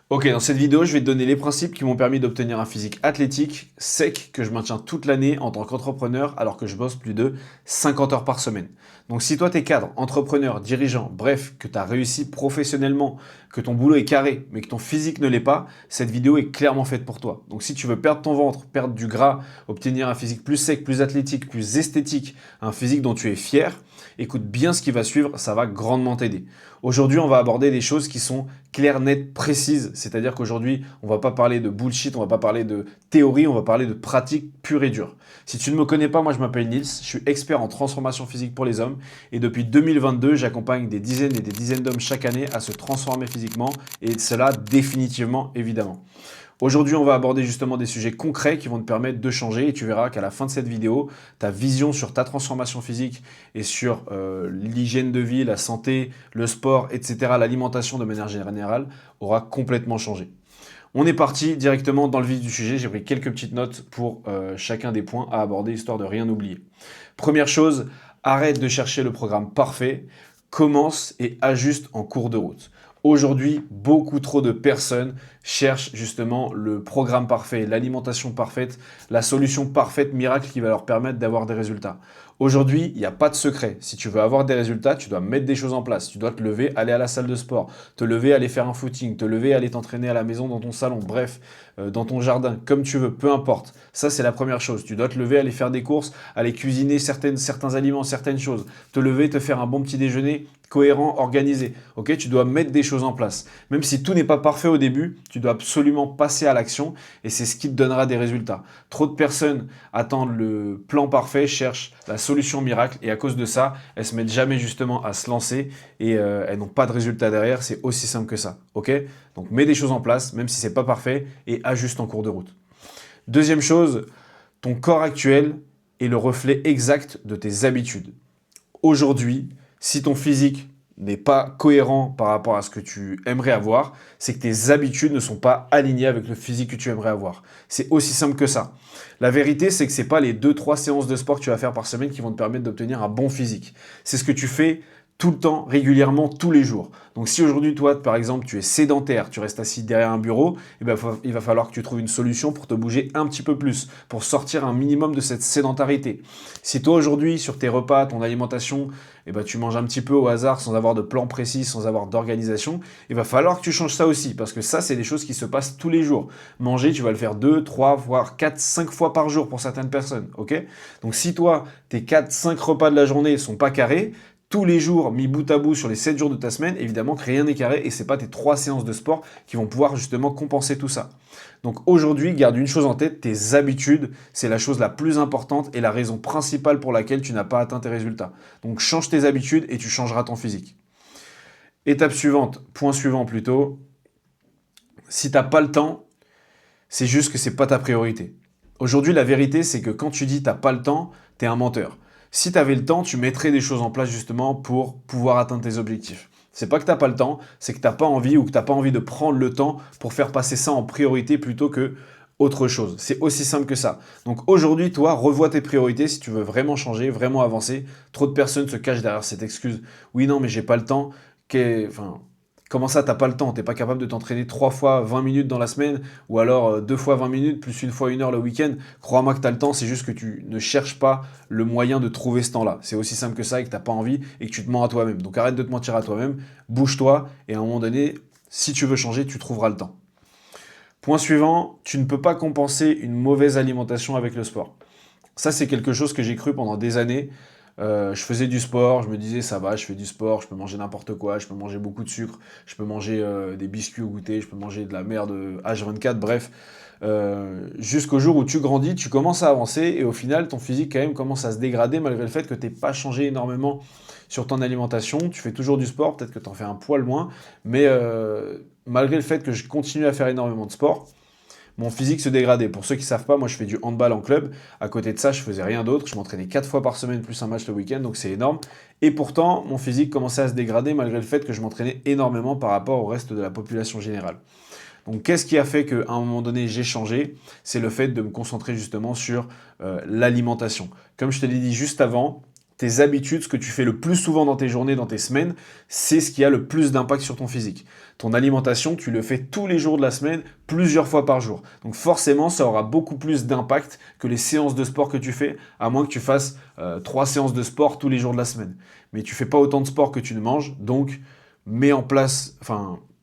Ok, dans cette vidéo, je vais te donner les principes qui m'ont permis d'obtenir un physique athlétique, sec, que je maintiens toute l'année en tant qu'entrepreneur alors que je bosse plus de 50 heures par semaine. Donc si toi t'es cadre, entrepreneur, dirigeant, bref, que tu as réussi professionnellement, que ton boulot est carré, mais que ton physique ne l'est pas, cette vidéo est clairement faite pour toi. Donc si tu veux perdre ton ventre, perdre du gras, obtenir un physique plus sec, plus athlétique, plus esthétique, un physique dont tu es fier, écoute bien ce qui va suivre, ça va grandement t'aider. Aujourd'hui, on va aborder des choses qui sont claires, nettes, précises. C'est-à-dire qu'aujourd'hui, on va pas parler de bullshit, on va pas parler de théorie, on va parler de pratique pure et dure. Si tu ne me connais pas, moi je m'appelle Nils, je suis expert en transformation physique pour les hommes et depuis 2022, j'accompagne des dizaines et des dizaines d'hommes chaque année à se transformer physiquement et cela définitivement, évidemment. Aujourd'hui, on va aborder justement des sujets concrets qui vont te permettre de changer et tu verras qu'à la fin de cette vidéo, ta vision sur ta transformation physique et sur l'hygiène de vie, la santé, le sport, etc., l'alimentation de manière générale aura complètement changé. On est parti directement dans le vif du sujet. J'ai pris quelques petites notes pour chacun des points à aborder, histoire de rien oublier. Première chose, arrête de chercher le programme parfait, commence et ajuste en cours de route. Aujourd'hui, beaucoup trop de personnes cherchent justement le programme parfait, l'alimentation parfaite, la solution parfaite, miracle qui va leur permettre d'avoir des résultats. Aujourd'hui, il n'y a pas de secret. Si tu veux avoir des résultats, tu dois mettre des choses en place. Tu dois te lever, aller à la salle de sport, te lever, aller faire un footing, te lever, aller t'entraîner à la maison, dans ton salon, bref, dans ton jardin, comme tu veux, peu importe. Ça, c'est la première chose. Tu dois te lever, aller faire des courses, aller cuisiner certains aliments, certaines choses. Te lever, te faire un bon petit déjeuner cohérent, organisé. Ok, tu dois mettre des choses en place. Même si tout n'est pas parfait au début, tu dois absolument passer à l'action et c'est ce qui te donnera des résultats. Trop de personnes attendent le plan parfait, cherchent la solution miracle et à cause de ça, elles se mettent jamais justement à se lancer et elles n'ont pas de résultats derrière. C'est aussi simple que ça. Ok, donc mets des choses en place, même si c'est pas parfait et ajuste en cours de route. Deuxième chose, ton corps actuel est le reflet exact de tes habitudes. Aujourd'hui, si ton physique n'est pas cohérent par rapport à ce que tu aimerais avoir, c'est que tes habitudes ne sont pas alignées avec le physique que tu aimerais avoir. C'est aussi simple que ça. La vérité, c'est que ce n'est pas les 2-3 séances de sport que tu vas faire par semaine qui vont te permettre d'obtenir un bon physique. C'est ce que tu fais tout le temps, régulièrement, tous les jours. Donc si aujourd'hui, toi, par exemple, tu es sédentaire, tu restes assis derrière un bureau, eh ben, il va falloir que tu trouves une solution pour te bouger un petit peu plus, pour sortir un minimum de cette sédentarité. Si toi, aujourd'hui, sur tes repas, ton alimentation, eh ben, tu manges un petit peu au hasard, sans avoir de plan précis, sans avoir d'organisation, il va falloir que tu changes ça aussi, parce que ça, c'est des choses qui se passent tous les jours. Manger, tu vas le faire 2, 3, voire 4, 5 fois par jour pour certaines personnes, ok? Donc si toi, tes 4, 5 repas de la journée ne sont pas carrés, tous les jours mis bout à bout sur les 7 jours de ta semaine, évidemment que rien n'est carré et c'est pas tes 3 séances de sport qui vont pouvoir justement compenser tout ça. Donc aujourd'hui, garde une chose en tête, tes habitudes, c'est la chose la plus importante et la raison principale pour laquelle tu n'as pas atteint tes résultats. Donc change tes habitudes et tu changeras ton physique. Étape suivante, point suivant plutôt, si t'as pas le temps, c'est juste que c'est pas ta priorité. Aujourd'hui, la vérité, c'est que quand tu dis t'as pas le temps, t'es un menteur. Si tu avais le temps, tu mettrais des choses en place justement pour pouvoir atteindre tes objectifs. C'est pas que t'as pas le temps, c'est que t'as pas envie ou que t'as pas envie de prendre le temps pour faire passer ça en priorité plutôt que autre chose. C'est aussi simple que ça. Donc aujourd'hui, toi, revois tes priorités si tu veux vraiment changer, vraiment avancer. Trop de personnes se cachent derrière cette excuse. Oui, non, mais j'ai pas le temps. Enfin, comment ça, t'as pas le temps? T'es pas capable de t'entraîner 3 fois 20 minutes dans la semaine ou alors 2 fois 20 minutes plus une fois 1 heure le week-end? Crois-moi que t'as le temps, c'est juste que tu ne cherches pas le moyen de trouver ce temps-là. C'est aussi simple que ça et que t'as pas envie et que tu te mens à toi-même. Donc arrête de te mentir à toi-même, bouge-toi et à un moment donné, si tu veux changer, tu trouveras le temps. Point suivant, tu ne peux pas compenser une mauvaise alimentation avec le sport. Ça, c'est quelque chose que j'ai cru pendant des années. Je faisais du sport, je me disais ça va, je fais du sport, je peux manger n'importe quoi, je peux manger beaucoup de sucre, je peux manger des biscuits au goûter, je peux manger de la merde H24, bref. Jusqu'au jour où tu grandis, tu commences à avancer et au final, ton physique quand même commence à se dégrader malgré le fait que tu n'aies pas changé énormément sur ton alimentation. Tu fais toujours du sport, peut-être que tu en fais un poil moins, mais malgré le fait que je continue à faire énormément de sport, mon physique se dégradait. Pour ceux qui ne savent pas, moi je fais du handball en club. À côté de ça, je faisais rien d'autre. Je m'entraînais 4 fois par semaine plus un match le week-end, donc c'est énorme. Et pourtant, mon physique commençait à se dégrader malgré le fait que je m'entraînais énormément par rapport au reste de la population générale. Donc qu'est-ce qui a fait qu'à un moment donné j'ai changé? C'est le fait de me concentrer justement sur l'alimentation. Comme je te l'ai dit juste avant, tes habitudes, ce que tu fais le plus souvent dans tes journées, dans tes semaines, c'est ce qui a le plus d'impact sur ton physique. Ton alimentation, tu le fais tous les jours de la semaine, plusieurs fois par jour. Donc forcément, ça aura beaucoup plus d'impact que les séances de sport que tu fais, à moins que tu fasses 3 séances de sport tous les jours de la semaine. Mais tu fais pas autant de sport que tu ne manges, donc mets en place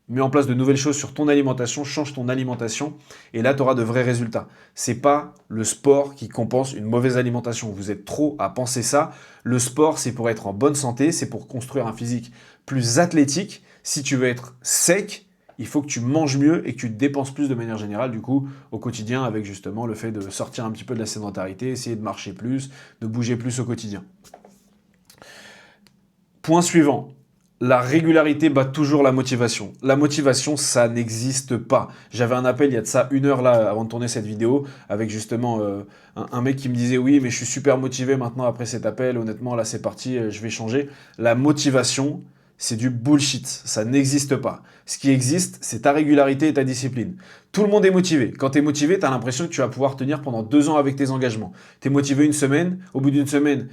de nouvelles choses sur ton alimentation, change ton alimentation, et là, tu auras de vrais résultats. C'est pas le sport qui compense une mauvaise alimentation. Vous êtes trop à penser ça. Le sport, c'est pour être en bonne santé, c'est pour construire un physique plus athlétique. Si tu veux être sec, il faut que tu manges mieux et que tu dépenses plus de manière générale, du coup, au quotidien, avec justement le fait de sortir un petit peu de la sédentarité, essayer de marcher plus, de bouger plus au quotidien. Point suivant. La régularité bat toujours la motivation. La motivation, ça n'existe pas. J'avais un appel il y a de ça 1 heure là avant de tourner cette vidéo avec justement un mec qui me disait oui mais je suis super motivé maintenant après cet appel, honnêtement là c'est parti, je vais changer. La motivation, c'est du bullshit, ça n'existe pas. Ce qui existe, c'est ta régularité et ta discipline. Tout le monde est motivé. Quand tu es motivé, tu as l'impression que tu vas pouvoir tenir pendant 2 ans avec tes engagements. Tu es motivé une semaine, au bout d'une semaine,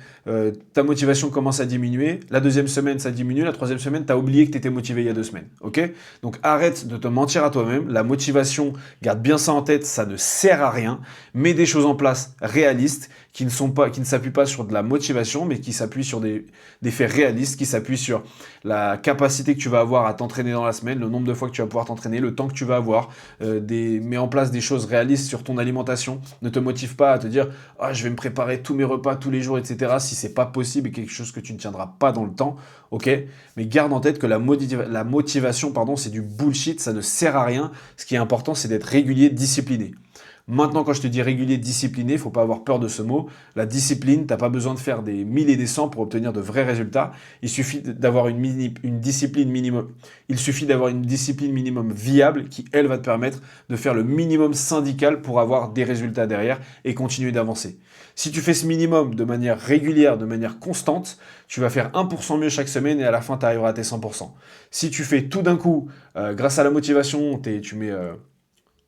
ta motivation commence à diminuer. La deuxième semaine, ça diminue. La troisième semaine, tu as oublié que tu étais motivé il y a 2 semaines. Ok ? Donc arrête de te mentir à toi-même. La motivation, garde bien ça en tête, ça ne sert à rien. Mets des choses en place réalistes qui ne s'appuient pas sur de la motivation, mais qui s'appuient sur des faits réalistes, qui s'appuient sur la capacité que tu vas avoir à t'entraîner dans la semaine, le nombre de fois que tu vas pouvoir t'entraîner, le temps que tu vas avoir, mets en place des choses réalistes sur ton alimentation. Ne te motive pas à te dire ah, je vais me préparer tous mes repas tous les jours, etc. Si c'est pas possible et quelque chose que tu ne tiendras pas dans le temps, ok. Mais garde en tête que la motivation, c'est du bullshit, ça ne sert à rien. Ce qui est important, c'est d'être régulier, discipliné. Maintenant, quand je te dis régulier, discipliné, il ne faut pas avoir peur de ce mot. La discipline, tu n'as pas besoin de faire des 1000 et des 100 pour obtenir de vrais résultats. Il suffit d'avoir une discipline minimum. Il suffit d'avoir une discipline minimum viable qui, elle, va te permettre de faire le minimum syndical pour avoir des résultats derrière et continuer d'avancer. Si tu fais ce minimum de manière régulière, de manière constante, tu vas faire 1% mieux chaque semaine et à la fin, tu arriveras à tes 100%. Si tu fais tout d'un coup, grâce à la motivation, tu mets...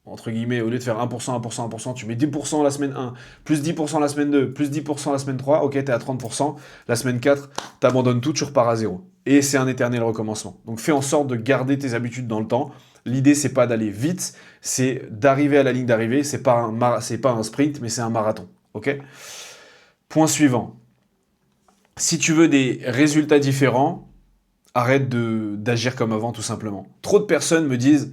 entre guillemets, au lieu de faire 1%, 1%, 1%, tu mets 10% la semaine 1, plus 10% la semaine 2, plus 10% la semaine 3, ok, t'es à 30%, la semaine 4, t'abandonnes tout, tu repars à zéro. Et c'est un éternel recommencement. Donc fais en sorte de garder tes habitudes dans le temps. L'idée, c'est pas d'aller vite, c'est d'arriver à la ligne d'arrivée, c'est pas un sprint, mais c'est un marathon, ok ? Point suivant. Si tu veux des résultats différents, arrête d'agir comme avant, tout simplement. Trop de personnes me disent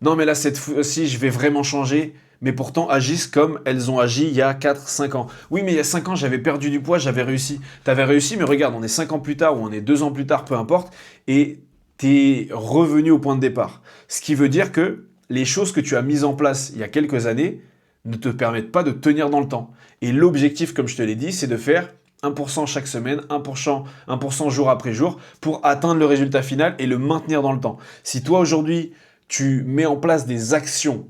non, mais là, cette fois-ci, je vais vraiment changer, mais pourtant agissent comme elles ont agi il y a 4-5 ans. Oui, mais il y a 5 ans, j'avais perdu du poids, j'avais réussi. T'avais réussi, mais regarde, on est 5 ans plus tard ou on est 2 ans plus tard, peu importe, et t'es revenu au point de départ. Ce qui veut dire que les choses que tu as mises en place il y a quelques années ne te permettent pas de tenir dans le temps. Et l'objectif, comme je te l'ai dit, c'est de faire 1% chaque semaine, 1% jour après jour, pour atteindre le résultat final et le maintenir dans le temps. Si toi, aujourd'hui, tu mets en place des actions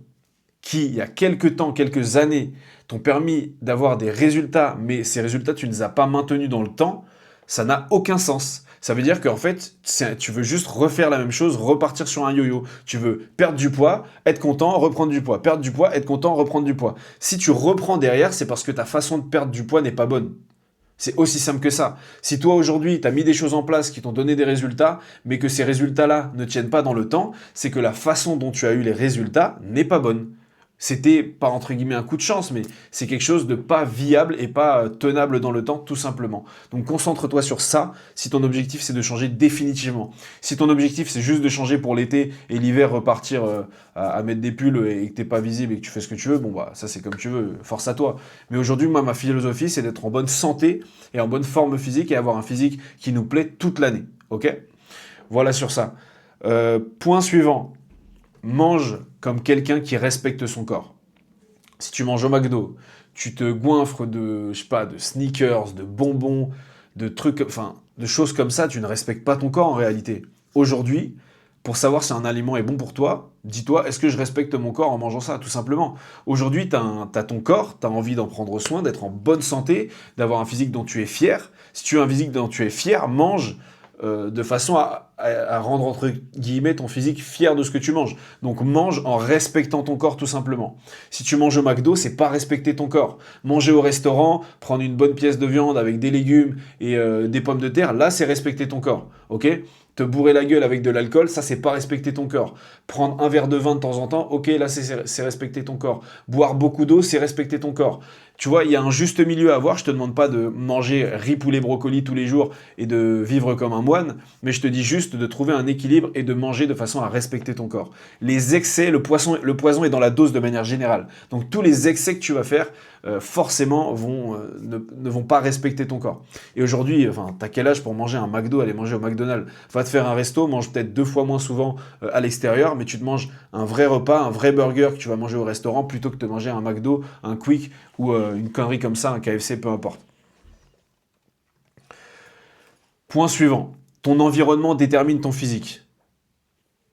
qui, il y a quelques temps, quelques années, t'ont permis d'avoir des résultats, mais ces résultats, tu ne les as pas maintenus dans le temps, ça n'a aucun sens. Ça veut dire qu'en fait, tu veux juste refaire la même chose, repartir sur un yo-yo. Tu veux perdre du poids, être content, reprendre du poids. Perdre du poids, être content, reprendre du poids. Si tu reprends derrière, c'est parce que ta façon de perdre du poids n'est pas bonne. C'est aussi simple que ça. Si toi aujourd'hui, tu as mis des choses en place qui t'ont donné des résultats, mais que ces résultats-là ne tiennent pas dans le temps, c'est que la façon dont tu as eu les résultats n'est pas bonne. C'était pas entre guillemets un coup de chance, mais c'est quelque chose de pas viable et pas tenable dans le temps, tout simplement. Donc concentre-toi sur ça si ton objectif c'est de changer définitivement. Si ton objectif c'est juste de changer pour l'été et l'hiver repartir à mettre des pulls et que t'es pas visible et que tu fais ce que tu veux, bon bah ça c'est comme tu veux, force à toi. Mais aujourd'hui, moi ma philosophie c'est d'être en bonne santé et en bonne forme physique et avoir un physique qui nous plaît toute l'année. Ok ? Voilà sur ça. Point suivant. Mange comme quelqu'un qui respecte son corps. Si tu manges au McDo, tu te goinfres de sneakers, de bonbons, de trucs, de choses comme ça, tu ne respectes pas ton corps en réalité. Aujourd'hui, pour savoir si un aliment est bon pour toi, dis-toi, est-ce que je respecte mon corps en mangeant ça, tout simplement. Aujourd'hui, t'as ton corps, t'as envie d'en prendre soin, d'être en bonne santé, d'avoir un physique dont tu es fier. Si tu as un physique dont tu es fier, mange de façon à rendre, entre guillemets, ton physique fier de ce que tu manges. Donc mange en respectant ton corps, tout simplement. Si tu manges au McDo, c'est pas respecter ton corps. Manger au restaurant, prendre une bonne pièce de viande avec des légumes et des pommes de terre, là, c'est respecter ton corps, ok? Te bourrer la gueule avec de l'alcool, ça, c'est pas respecter ton corps. Prendre un verre de vin de temps en temps, ok, là, c'est respecter ton corps. Boire beaucoup d'eau, c'est respecter ton corps. Tu vois, il y a un juste milieu à avoir. Je te demande pas de manger riz, poulet, brocoli tous les jours et de vivre comme un moine, mais je te dis juste de trouver un équilibre et de manger de façon à respecter ton corps. Les excès, le poison est dans la dose de manière générale. Donc tous les excès que tu vas faire, forcément, ne vont pas respecter ton corps. Et aujourd'hui, enfin, t'as quel âge pour manger un McDo, aller manger au McDonald's? Va te faire un resto, mange peut-être 2 fois moins souvent à l'extérieur, mais tu te manges un vrai repas, un vrai burger que tu vas manger au restaurant plutôt que de manger un McDo, un Quick ou une connerie comme ça, un KFC, peu importe. Point suivant. Ton environnement détermine ton physique.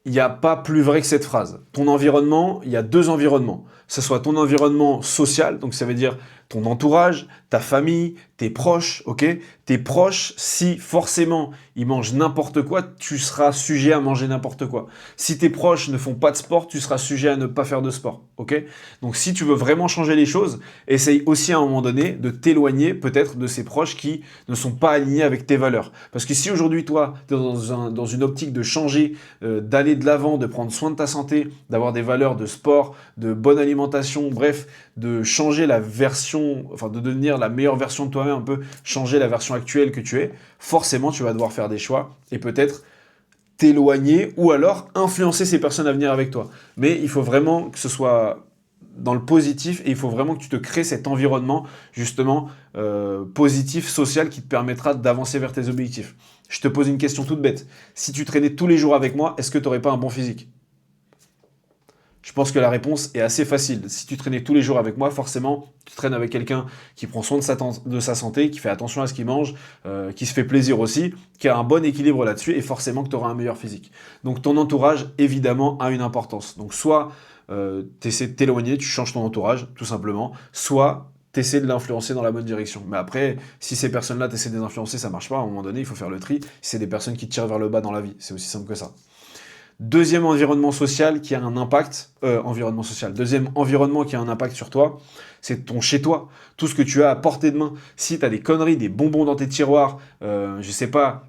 Il n'y a pas plus vrai que cette phrase. Ton environnement, il y a 2 environnements. Que ce soit ton environnement social, donc ça veut dire ton entourage, ta famille, tes proches, ok? Tes proches, si forcément ils mangent n'importe quoi, tu seras sujet à manger n'importe quoi. Si tes proches ne font pas de sport, tu seras sujet à ne pas faire de sport, ok? Donc si tu veux vraiment changer les choses, essaye aussi à un moment donné de t'éloigner peut-être de ces proches qui ne sont pas alignés avec tes valeurs. Parce que si aujourd'hui toi, tu es dans une optique de changer, d'aller de l'avant, de prendre soin de ta santé, d'avoir des valeurs de sport, de bonne alimentation, bref, de changer la version, enfin de devenir la meilleure version de toi-même, un peu changer la version actuelle que tu es, forcément tu vas devoir faire des choix et peut-être t'éloigner ou alors influencer ces personnes à venir avec toi. Mais il faut vraiment que ce soit dans le positif et il faut vraiment que tu te crées cet environnement justement positif, social qui te permettra d'avancer vers tes objectifs. Je te pose une question toute bête. Si tu traînais tous les jours avec moi, est-ce que tu n'aurais pas un bon physique? Je pense que la réponse est assez facile. Si tu traînais tous les jours avec moi, forcément, tu traînes avec quelqu'un qui prend soin de sa santé, qui fait attention à ce qu'il mange, qui se fait plaisir aussi, qui a un bon équilibre là-dessus, et forcément que tu auras un meilleur physique. Donc ton entourage, évidemment, a une importance. Donc soit tu essaies de t'éloigner, tu changes ton entourage, tout simplement, soit tu essaies de l'influencer dans la bonne direction. Mais après, si ces personnes-là, tu essaies de les influencer, ça marche pas, à un moment donné, il faut faire le tri. Si c'est des personnes qui te tirent vers le bas dans la vie, c'est aussi simple que ça. Deuxième environnement social qui a un impact, deuxième environnement qui a un impact sur toi, c'est ton chez-toi. Tout ce que tu as à portée de main. Si tu as des conneries, des bonbons dans tes tiroirs, je sais pas,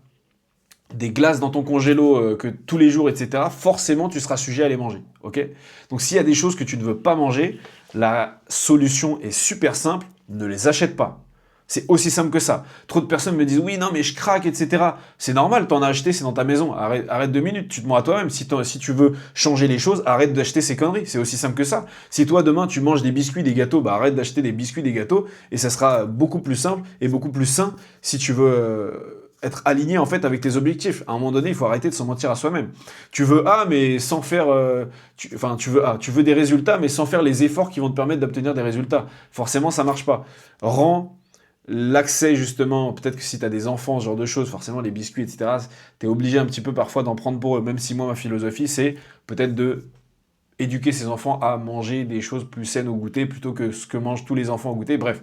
des glaces dans ton congélo que tous les jours, etc., forcément tu seras sujet à les manger. Ok? Donc s'il y a des choses que tu ne veux pas manger, la solution est super simple, ne les achète pas. C'est aussi simple que ça. Trop de personnes me disent oui, non, mais je craque, etc. C'est normal, t'en as acheté, c'est dans ta maison. Arrête 2 minutes, tu te mens à toi-même. Si tu veux changer les choses, arrête d'acheter ces conneries. C'est aussi simple que ça. Si toi, demain, tu manges des biscuits, des gâteaux, bah arrête d'acheter des biscuits, des gâteaux. Et ça sera beaucoup plus simple et beaucoup plus sain si tu veux être aligné en fait avec tes objectifs. À un moment donné, il faut arrêter de s'en mentir à soi-même. Tu veux A, mais sans faire... tu veux des résultats, mais sans faire les efforts qui vont te permettre d'obtenir des résultats. Forcément, ça marche pas. Rends l'accès justement, peut-être que si tu as des enfants, ce genre de choses, forcément les biscuits, etc., tu es obligé un petit peu parfois d'en prendre pour eux, même si moi ma philosophie c'est peut-être de éduquer ses enfants à manger des choses plus saines au goûter plutôt que ce que mangent tous les enfants au goûter. Bref,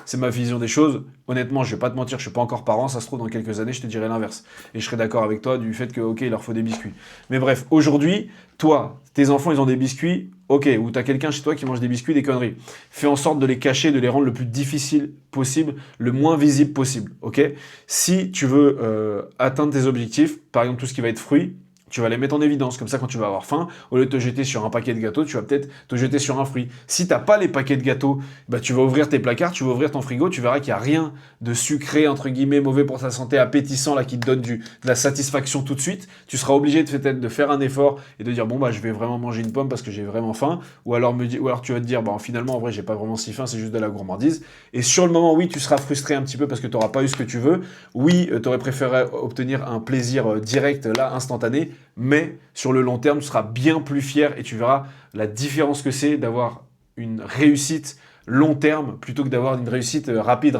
c'est ma vision des choses. Honnêtement, je vais pas te mentir, je suis pas encore parent, ça se trouve dans quelques années, je te dirai l'inverse. Et je serai d'accord avec toi du fait que, ok, il leur faut des biscuits. Mais bref, aujourd'hui, toi, tes enfants, ils ont des biscuits, ok, ou tu as quelqu'un chez toi qui mange des biscuits, des conneries. Fais en sorte de les cacher, de les rendre le plus difficile possible, le moins visible possible, ok? Si tu veux atteindre tes objectifs, par exemple tout ce qui va être fruits, tu vas les mettre en évidence. Comme ça, quand tu vas avoir faim, au lieu de te jeter sur un paquet de gâteaux, tu vas peut-être te jeter sur un fruit. Si tu n'as pas les paquets de gâteaux, bah, tu vas ouvrir tes placards, tu vas ouvrir ton frigo, tu verras qu'il n'y a rien de sucré, entre guillemets, mauvais pour ta santé, appétissant, là, qui te donne de la satisfaction tout de suite. Tu seras obligé peut-être de faire un effort et de dire, bon, bah, je vais vraiment manger une pomme parce que j'ai vraiment faim. Ou alors tu vas te dire, bah, finalement, en vrai, j'ai pas vraiment si faim, c'est juste de la gourmandise. Et sur le moment, oui, tu seras frustré un petit peu parce que tu n'auras pas eu ce que tu veux. Oui, tu aurais préféré obtenir un plaisir direct, là, instantané. Mais sur le long terme, tu seras bien plus fier et tu verras la différence que c'est d'avoir une réussite long terme plutôt que d'avoir une réussite rapide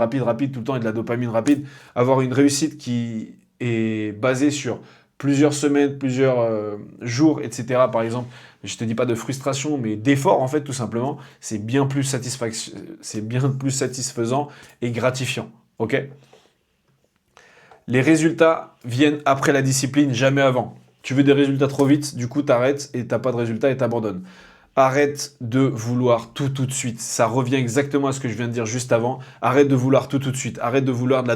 tout le temps et de la dopamine rapide. Avoir une réussite qui est basée sur plusieurs semaines, plusieurs jours, etc. Par exemple, je te dis pas de frustration, mais d'effort en fait tout simplement, c'est bien plus satisfaisant et gratifiant. Ok ? Les résultats viennent après la discipline, jamais avant. Tu veux des résultats trop vite, du coup t'arrêtes et t'as pas de résultats et t'abandonnes. Arrête de vouloir tout de suite. Ça revient exactement à ce que je viens de dire juste avant. Arrête de vouloir tout de suite. Arrête de vouloir de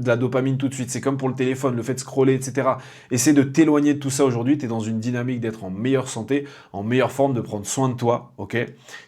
la dopamine tout de suite. C'est comme pour le téléphone, le fait de scroller, etc. Essaie de t'éloigner de tout ça aujourd'hui. Tu es dans une dynamique d'être en meilleure santé, en meilleure forme, de prendre soin de toi, ok?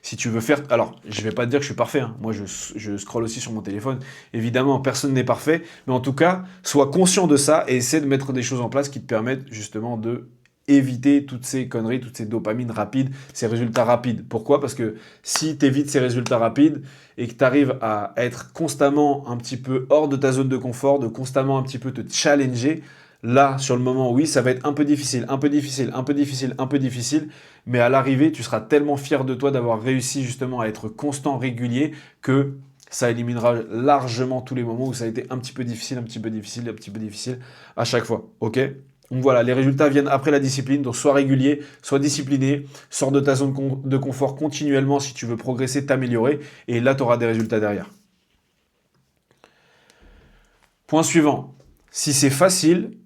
Si tu veux faire... Alors, je vais pas te dire que je suis parfait, hein. Moi, je scrolle aussi sur mon téléphone. Évidemment, personne n'est parfait. Mais en tout cas, sois conscient de ça et essaie de mettre des choses en place qui te permettent justement de éviter toutes ces conneries, toutes ces dopamines rapides, ces résultats rapides. Pourquoi? Parce que si tu évites ces résultats rapides et que tu arrives à être constamment un petit peu hors de ta zone de confort, de constamment un petit peu te challenger, là, sur le moment, oui, ça va être un peu difficile, un peu difficile, un peu difficile, un peu difficile, mais à l'arrivée, tu seras tellement fier de toi d'avoir réussi justement à être constant, régulier, que ça éliminera largement tous les moments où ça a été un petit peu difficile, un petit peu difficile, un petit peu difficile à chaque fois, ok? Donc voilà, les résultats viennent après la discipline, donc sois régulier, sois discipliné, sors de ta zone de confort continuellement si tu veux progresser, t'améliorer, et là tu auras des résultats derrière. Point suivant, si c'est facile,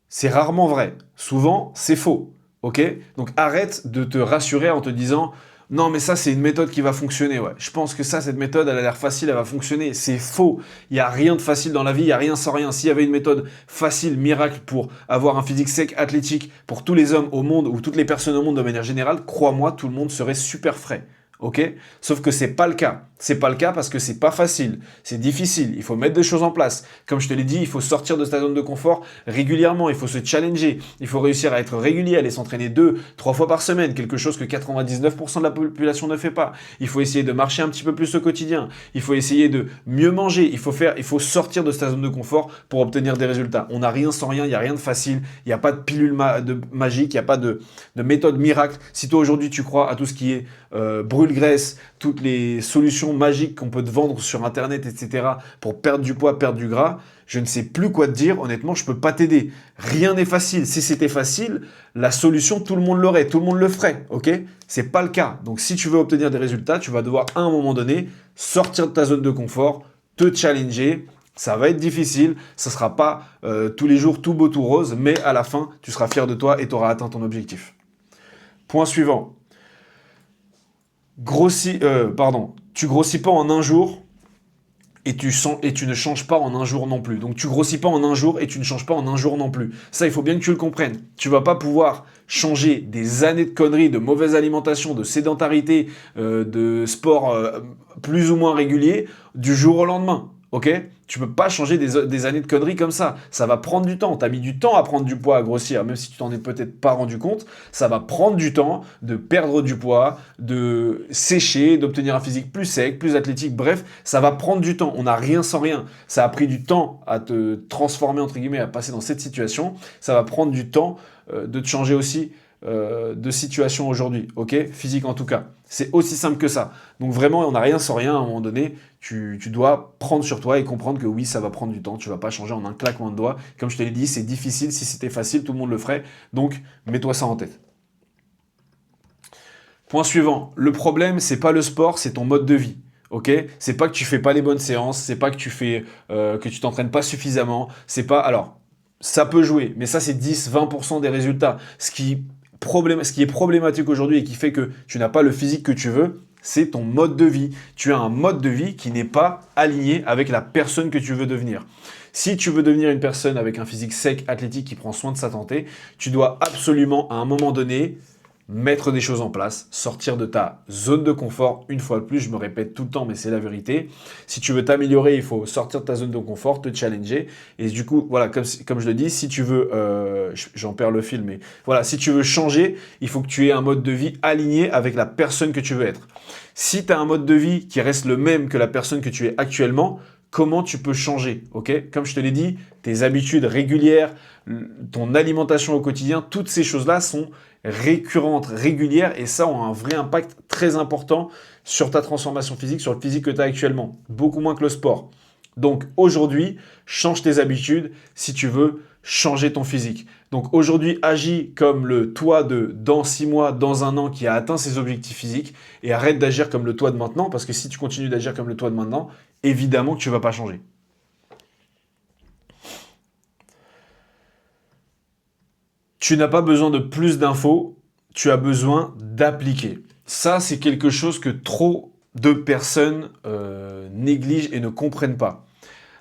c'est rarement vrai. Souvent, c'est faux. Ok? Donc arrête de te rassurer en te disant non, mais ça, c'est une méthode qui va fonctionner. Ouais. Je pense que ça, cette méthode, elle a l'air facile, elle va fonctionner. C'est faux. Il n'y a rien de facile dans la vie, il n'y a rien sans rien. S'il y avait une méthode facile, miracle pour avoir un physique sec, athlétique, pour tous les hommes au monde ou toutes les personnes au monde de manière générale, crois-moi, tout le monde serait super frais. Ok? Sauf que c'est pas le cas. C'est pas le cas parce que c'est pas facile. C'est difficile. Il faut mettre des choses en place. Comme je te l'ai dit, il faut sortir de sa zone de confort régulièrement. Il faut se challenger. Il faut réussir à être régulier, aller s'entraîner 2, 3 fois par semaine. Quelque chose que 99% de la population ne fait pas. Il faut essayer de marcher un petit peu plus au quotidien. Il faut essayer de mieux manger. Il faut sortir de sa zone de confort pour obtenir des résultats. On n'a rien sans rien. Il n'y a rien de facile. Il n'y a pas de pilule magique. Il n'y a pas de méthode miracle. Si toi aujourd'hui tu crois à tout ce qui est brûle-graisse, toutes les solutions magiques qu'on peut te vendre sur internet, etc. pour perdre du poids, perdre du gras, je ne sais plus quoi te dire, honnêtement, je peux pas t'aider. Rien n'est facile. Si c'était facile, la solution, tout le monde l'aurait, tout le monde le ferait, ok? C'est pas le cas. Donc si tu veux obtenir des résultats, tu vas devoir à un moment donné sortir de ta zone de confort, te challenger. Ça va être difficile, ça sera pas tous les jours tout beau, tout rose, mais à la fin, tu seras fier de toi et tu auras atteint ton objectif. Point suivant. Tu grossis pas en un jour et tu ne changes pas en un jour non plus. Donc tu grossis pas en un jour et tu ne changes pas en un jour non plus. Ça, il faut bien que tu le comprennes. Tu vas pas pouvoir changer des années de conneries, de mauvaise alimentation, de sédentarité, de sport plus ou moins régulier du jour au lendemain. Ok? Tu peux pas changer des années de conneries comme ça. Ça va prendre du temps. Tu as mis du temps à prendre du poids, à grossir, même si tu t'en es peut-être pas rendu compte. Ça va prendre du temps de perdre du poids, de sécher, d'obtenir un physique plus sec, plus athlétique. Bref, ça va prendre du temps. On n'a rien sans rien. Ça a pris du temps à te transformer, entre guillemets, à passer dans cette situation. Ça va prendre du temps de te changer aussi de situation aujourd'hui, ok? Physique en tout cas. C'est aussi simple que ça. Donc vraiment, on n'a rien sans rien. À un moment donné, tu dois prendre sur toi et comprendre que oui, ça va prendre du temps. Tu vas pas changer en un claquement de doigts. Comme je te l'ai dit, c'est difficile. Si c'était facile, tout le monde le ferait. Donc, mets-toi ça en tête. Point suivant. Le problème, c'est pas le sport, c'est ton mode de vie. Ok? C'est pas que tu fais pas les bonnes séances. C'est pas que tu t'entraînes pas suffisamment. C'est pas. Alors, ça peut jouer, mais ça, c'est 10-20% des résultats. Ce qui est problématique aujourd'hui et qui fait que tu n'as pas le physique que tu veux, c'est ton mode de vie. Tu as un mode de vie qui n'est pas aligné avec la personne que tu veux devenir. Si tu veux devenir une personne avec un physique sec, athlétique, qui prend soin de sa santé, tu dois absolument, à un moment donné, mettre des choses en place, sortir de ta zone de confort. Une fois de plus, je me répète tout le temps, mais c'est la vérité. Si tu veux t'améliorer, il faut sortir de ta zone de confort, te challenger. Et du coup, voilà, comme je le dis, si tu veux, j'en perds le fil, mais voilà, si tu veux changer, il faut que tu aies un mode de vie aligné avec la personne que tu veux être. Si tu as un mode de vie qui reste le même que la personne que tu es actuellement, comment tu peux changer, ok? Comme je te l'ai dit, tes habitudes régulières, ton alimentation au quotidien, toutes ces choses-là sont récurrentes, régulières, et ça ont un vrai impact très important sur ta transformation physique, sur le physique que tu as actuellement. Beaucoup moins que le sport. Donc aujourd'hui, change tes habitudes si tu veux changer ton physique. Donc aujourd'hui, agis comme le toi de dans 6 mois, dans un an qui a atteint ses objectifs physiques et arrête d'agir comme le toi de maintenant parce que si tu continues d'agir comme le toi de maintenant, évidemment que tu ne vas pas changer. Tu n'as pas besoin de plus d'infos, tu as besoin d'appliquer. Ça, c'est quelque chose que trop de personnes négligent et ne comprennent pas.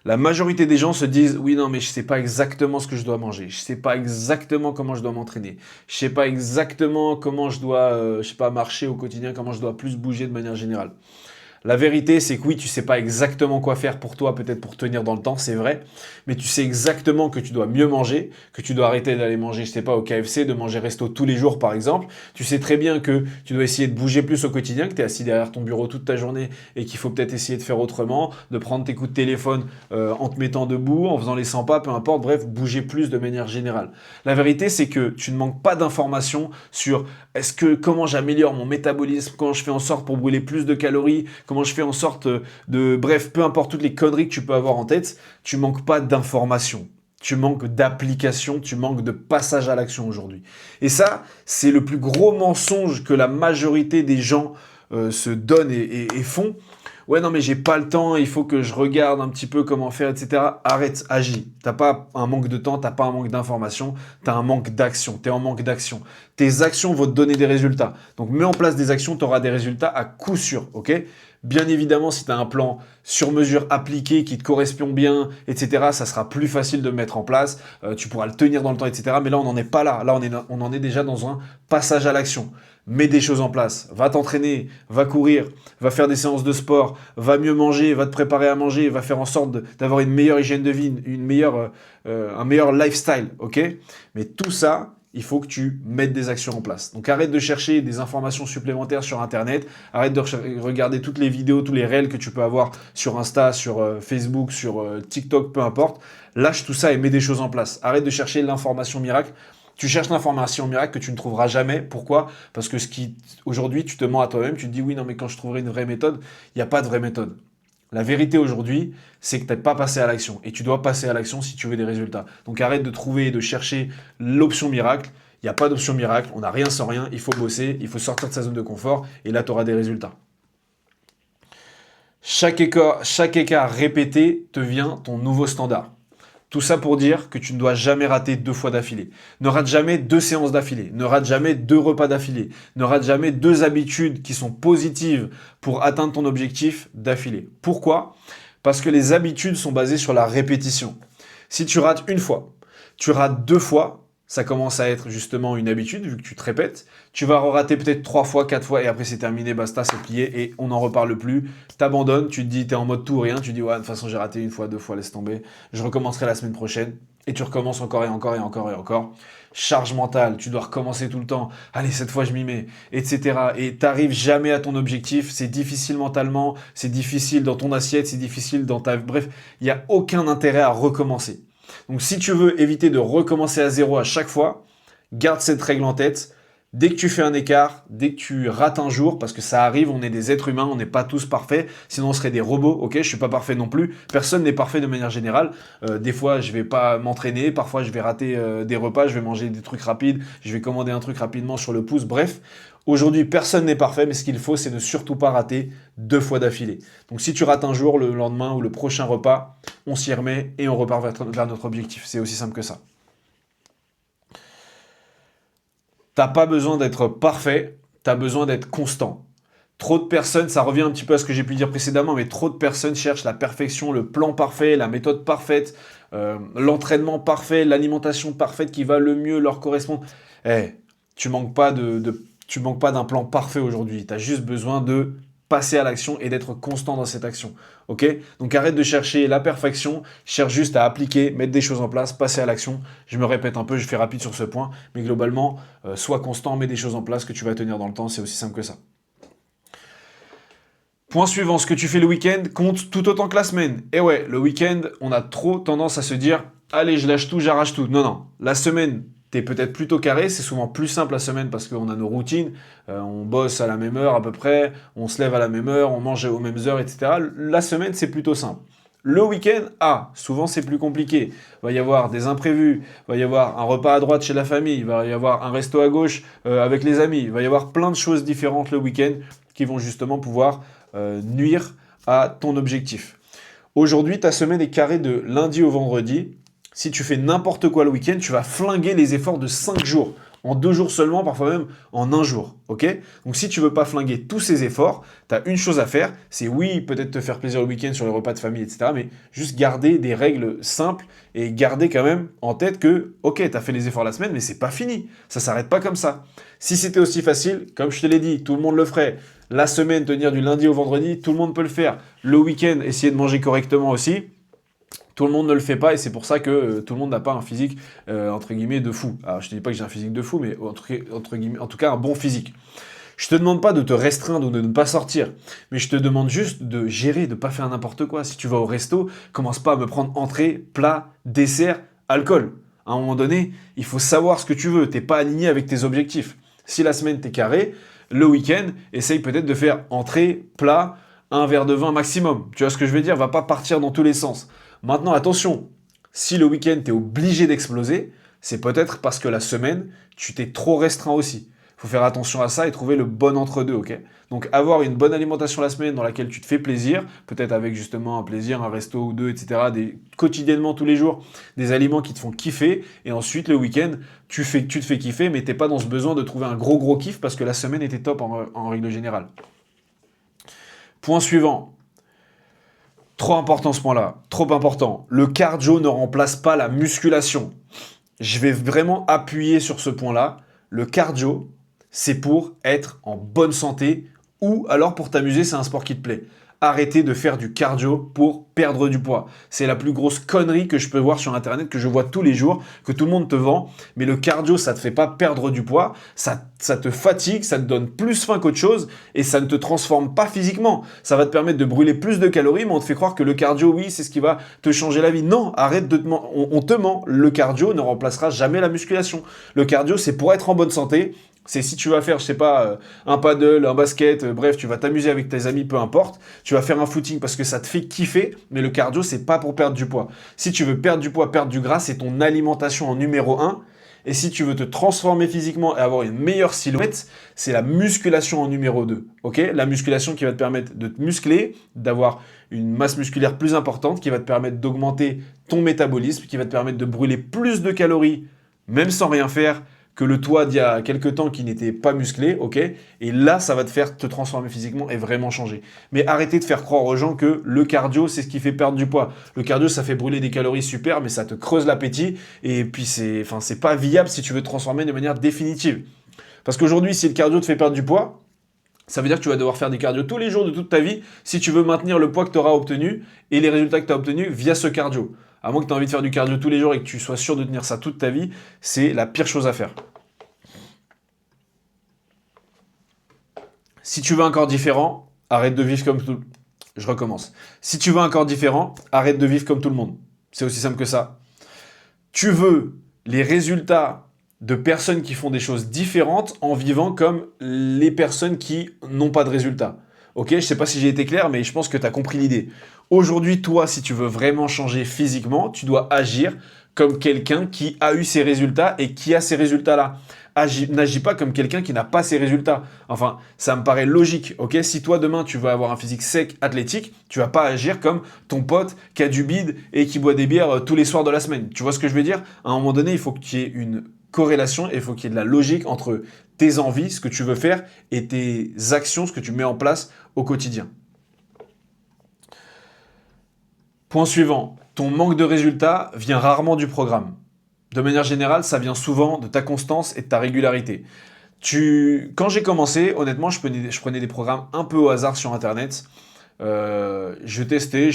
La majorité des gens se disent oui non mais je sais pas exactement ce que je dois manger, je sais pas exactement comment je dois m'entraîner, je sais pas exactement comment je dois je sais pas marcher au quotidien, comment je dois plus bouger de manière générale. La vérité, c'est que oui, tu sais pas exactement quoi faire pour toi, peut-être pour tenir dans le temps, c'est vrai, mais tu sais exactement que tu dois mieux manger, que tu dois arrêter d'aller manger, je sais pas, au KFC, de manger resto tous les jours par exemple. Tu sais très bien que tu dois essayer de bouger plus au quotidien, que tu es assis derrière ton bureau toute ta journée et qu'il faut peut-être essayer de faire autrement, de prendre tes coups de téléphone en te mettant debout, en faisant les 100 pas, peu importe, bref, bouger plus de manière générale. La vérité, c'est que tu ne manques pas d'informations sur comment j'améliore mon métabolisme, comment je fais en sorte pour brûler plus de calories, comment je fais en sorte de... Bref, peu importe toutes les conneries que tu peux avoir en tête, tu manques pas d'informations. Tu manques d'application, tu manques de passage à l'action aujourd'hui. Et ça, c'est le plus gros mensonge que la majorité des gens se donnent et font. Ouais, non, mais j'ai pas le temps, il faut que je regarde un petit peu comment faire, etc. Arrête, agis. T'as pas un manque de temps, t'as pas un manque d'information, t'as un manque d'action. T'es en manque d'action. Tes actions vont te donner des résultats. Donc, mets en place des actions, t'auras des résultats à coup sûr, ok? Bien évidemment, si tu as un plan sur mesure appliqué qui te correspond bien, etc., ça sera plus facile de mettre en place. Tu pourras le tenir dans le temps, etc. Mais là, on n'en est pas là. Là, on en est déjà dans un passage à l'action. Mets des choses en place. Va t'entraîner, va courir, va faire des séances de sport, va mieux manger, va te préparer à manger, va faire en sorte d'avoir une meilleure hygiène de vie, un meilleur lifestyle, ok? Mais tout ça, il faut que tu mettes des actions en place. Donc arrête de chercher des informations supplémentaires sur Internet, arrête de regarder toutes les vidéos, tous les réels que tu peux avoir sur Insta, sur Facebook, sur TikTok, peu importe. Lâche tout ça et mets des choses en place. Arrête de chercher l'information miracle. Tu cherches l'information miracle que tu ne trouveras jamais. Pourquoi? Parce que aujourd'hui, tu te mens à toi-même, tu te dis oui, non, mais quand je trouverai une vraie méthode, il n'y a pas de vraie méthode. La vérité aujourd'hui, c'est que tu n'es pas passé à l'action. Et tu dois passer à l'action si tu veux des résultats. Donc arrête de trouver et de chercher l'option miracle. Il n'y a pas d'option miracle. On n'a rien sans rien. Il faut bosser. Il faut sortir de sa zone de confort. Et là, tu auras des résultats. Chaque écart répété devient ton nouveau standard. Tout ça pour dire que tu ne dois jamais rater 2 fois d'affilée. Ne rate jamais 2 séances d'affilée. Ne rate jamais 2 repas d'affilée. Ne rate jamais 2 habitudes qui sont positives pour atteindre ton objectif d'affilée. Pourquoi? Parce que les habitudes sont basées sur la répétition. Si tu rates une fois, tu rates 2 fois, ça commence à être justement une habitude vu que tu te répètes. Tu vas rater peut-être 3 fois, 4 fois et après c'est terminé, basta, c'est plié et on n'en reparle plus. T'abandonnes, tu te dis, t'es en mode tout ou rien, tu dis ouais, de toute façon j'ai raté 1 fois, 2 fois, laisse tomber. Je recommencerai la semaine prochaine et tu recommences encore et encore et encore et encore. Charge mentale, tu dois recommencer tout le temps. Allez, cette fois je m'y mets, etc. Et t'arrives jamais à ton objectif. C'est difficile mentalement, c'est difficile dans ton assiette, c'est difficile dans ta... Bref, il n'y a aucun intérêt à recommencer. Donc si tu veux éviter de recommencer à zéro à chaque fois, garde cette règle en tête. Dès que tu fais un écart, dès que tu rates un jour, parce que ça arrive, on est des êtres humains, on n'est pas tous parfaits, sinon on serait des robots, ok? Je suis pas parfait non plus, personne n'est parfait de manière générale. Des fois, je vais pas m'entraîner, parfois je vais rater des repas, je vais manger des trucs rapides, je vais commander un truc rapidement sur le pouce, bref. Aujourd'hui, personne n'est parfait, mais ce qu'il faut, c'est ne surtout pas rater 2 fois d'affilée. Donc si tu rates un jour, le lendemain ou le prochain repas, on s'y remet et on repart vers notre objectif. C'est aussi simple que ça. T'as pas besoin d'être parfait, t'as besoin d'être constant. Trop de personnes, ça revient un petit peu à ce que j'ai pu dire précédemment, mais trop de personnes cherchent la perfection, le plan parfait, la méthode parfaite, l'entraînement parfait, l'alimentation parfaite qui va le mieux leur correspondre. Tu manques pas tu manques pas d'un plan parfait aujourd'hui. Tu as juste besoin de passer à l'action et d'être constant dans cette action. Ok? Donc arrête de chercher la perfection, cherche juste à appliquer, mettre des choses en place, passer à l'action. Je me répète un peu, je fais rapide sur ce point, mais globalement, sois constant, mets des choses en place que tu vas tenir dans le temps, c'est aussi simple que ça. Point suivant, ce que tu fais le week-end compte tout autant que la semaine. Et ouais, le week-end, on a trop tendance à se dire « Allez, je lâche tout, j'arrache tout ». Non, non. La semaine, t'es peut-être plutôt carré. C'est souvent plus simple la semaine parce qu'on a nos routines. On bosse à la même heure à peu près, on se lève à la même heure, on mange aux mêmes heures, etc. La semaine, c'est plutôt simple. Le week-end, souvent c'est plus compliqué. Il va y avoir des imprévus, il va y avoir un repas à droite chez la famille, il va y avoir un resto à gauche avec les amis, il va y avoir plein de choses différentes le week-end qui vont justement pouvoir nuire à ton objectif. Aujourd'hui, ta semaine est carrée de lundi au vendredi. Si tu fais n'importe quoi le week-end, tu vas flinguer les efforts de 5 jours. En 2 jours seulement, parfois même en 1 jour. Ok? Donc si tu veux pas flinguer tous ces efforts, tu as une chose à faire, c'est oui, peut-être te faire plaisir le week-end sur les repas de famille, etc. Mais juste garder des règles simples et garder quand même en tête que, ok, tu as fait les efforts la semaine, mais c'est pas fini. Ça s'arrête pas comme ça. Si c'était aussi facile, comme je te l'ai dit, tout le monde le ferait. La semaine, tenir du lundi au vendredi, tout le monde peut le faire. Le week-end, essayer de manger correctement aussi. Tout le monde ne le fait pas et c'est pour ça que tout le monde n'a pas un physique entre guillemets de fou. Alors je te dis pas que j'ai un physique de fou, mais entre guillemets, en tout cas un bon physique. Je te demande pas de te restreindre ou de ne pas sortir, mais je te demande juste de gérer, de pas faire n'importe quoi. Si tu vas au resto, commence pas à me prendre entrée, plat, dessert, alcool. À un moment donné, il faut savoir ce que tu veux. T'es pas aligné avec tes objectifs. Si la semaine t'es carré, le week-end, essaye peut-être de faire entrée, plat, un verre de vin maximum. Tu vois ce que je veux dire? Va pas partir dans tous les sens. Maintenant, attention, si le week-end, tu es obligé d'exploser, c'est peut-être parce que la semaine, tu t'es trop restreint aussi. Il faut faire attention à ça et trouver le bon entre-deux, ok? Donc avoir une bonne alimentation la semaine dans laquelle tu te fais plaisir, peut-être avec justement un plaisir, un resto ou deux, etc., quotidiennement, tous les jours, des aliments qui te font kiffer, et ensuite le week-end, tu te fais kiffer, mais t'es pas dans ce besoin de trouver un gros kiff parce que la semaine était top en règle générale. Point suivant. Trop important ce point-là, trop important. Le cardio ne remplace pas la musculation. Je vais vraiment appuyer sur ce point-là. Le cardio, c'est pour être en bonne santé ou alors pour t'amuser, c'est un sport qui te plaît. Arrêtez de faire du cardio pour perdre du poids. C'est la plus grosse connerie que je peux voir sur Internet, que je vois tous les jours, que tout le monde te vend. Mais le cardio, ça ne te fait pas perdre du poids, ça te fatigue, ça te donne plus faim qu'autre chose et ça ne te transforme pas physiquement. Ça va te permettre de brûler plus de calories, mais on te fait croire que le cardio, oui, c'est ce qui va te changer la vie. Non, arrête de te mentir. On te ment. Le cardio ne remplacera jamais la musculation. Le cardio, c'est pour être en bonne santé. C'est si tu vas faire, je sais pas, un paddle, un basket, bref, tu vas t'amuser avec tes amis, peu importe. Tu vas faire un footing parce que ça te fait kiffer, mais le cardio, c'est pas pour perdre du poids. Si tu veux perdre du poids, perdre du gras, c'est ton alimentation en numéro 1. Et si tu veux te transformer physiquement et avoir une meilleure silhouette, c'est la musculation en numéro 2. Ok? La musculation qui va te permettre de te muscler, d'avoir une masse musculaire plus importante, qui va te permettre d'augmenter ton métabolisme, qui va te permettre de brûler plus de calories, même sans rien faire, que le toi d'il y a quelques temps qui n'était pas musclé, ok? Et là, ça va te faire te transformer physiquement et vraiment changer. Mais arrêtez de faire croire aux gens que le cardio, c'est ce qui fait perdre du poids. Le cardio, ça fait brûler des calories super, mais ça te creuse l'appétit. Et puis, c'est pas viable si tu veux te transformer de manière définitive. Parce qu'aujourd'hui, si le cardio te fait perdre du poids, ça veut dire que tu vas devoir faire des cardio tous les jours de toute ta vie si tu veux maintenir le poids que tu auras obtenu et les résultats que tu as obtenus via ce cardio. À moins que tu aies envie de faire du cardio tous les jours et que tu sois sûr de tenir ça toute ta vie, c'est la pire chose à faire. Si tu veux un corps différent, arrête de vivre comme tout. Je recommence. Si tu veux un corps différent, arrête de vivre comme tout le monde. C'est aussi simple que ça. Tu veux les résultats de personnes qui font des choses différentes en vivant comme les personnes qui n'ont pas de résultats. Ok, je sais pas si j'ai été clair, mais je pense que tu as compris l'idée. Aujourd'hui, toi, si tu veux vraiment changer physiquement, tu dois agir comme quelqu'un qui a eu ses résultats et qui a ces résultats-là. N'agis pas comme quelqu'un qui n'a pas ses résultats. Enfin, ça me paraît logique, ok? Si toi, demain, tu veux avoir un physique sec, athlétique, tu vas pas agir comme ton pote qui a du bide et qui boit des bières tous les soirs de la semaine. Tu vois ce que je veux dire? À un moment donné, il faut qu'il y ait une corrélation et il faut qu'il y ait de la logique entre tes envies, ce que tu veux faire, et tes actions, ce que tu mets en place au quotidien. Point suivant, ton manque de résultats vient rarement du programme. De manière générale, ça vient souvent de ta constance et de ta régularité. Quand j'ai commencé, honnêtement, je prenais des programmes un peu au hasard sur Internet. Je testais,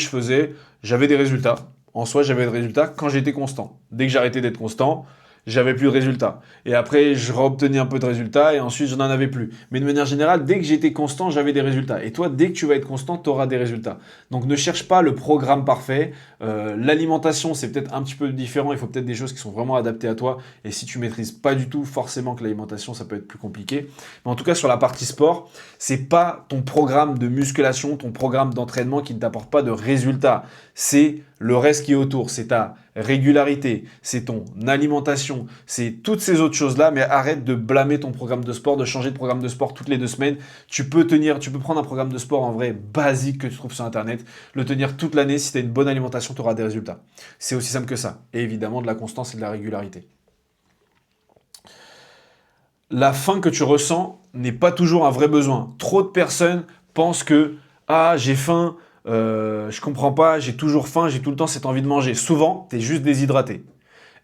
j'avais des résultats. En soi, j'avais des résultats quand j'étais constant. Dès que j'arrêtais d'être constant, j'avais plus de résultats. Et après, je réobtenais un peu de résultats et ensuite, je n'en avais plus. Mais de manière générale, dès que j'étais constant, j'avais des résultats. Et toi, dès que tu vas être constant, tu auras des résultats. Donc, ne cherche pas le programme parfait. L'alimentation, c'est peut-être un petit peu différent. Il faut peut-être des choses qui sont vraiment adaptées à toi. Et si tu maîtrises pas du tout, forcément que l'alimentation, ça peut être plus compliqué. Mais en tout cas, sur la partie sport, c'est pas ton programme de musculation, ton programme d'entraînement qui ne t'apporte pas de résultats. C'est Le reste qui est autour, c'est ta régularité, c'est ton alimentation, c'est toutes ces autres choses-là, mais arrête de blâmer ton programme de sport, de changer de programme de sport toutes les 2 semaines. Tu peux prendre un programme de sport en vrai basique que tu trouves sur Internet, le tenir toute l'année. Si tu as une bonne alimentation, tu auras des résultats. C'est aussi simple que ça. Et évidemment, de la constance et de la régularité. La faim que tu ressens n'est pas toujours un vrai besoin. Trop de personnes pensent que ah, j'ai faim, je comprends pas, j'ai toujours faim, j'ai tout le temps cette envie de manger. Souvent, tu es juste déshydraté.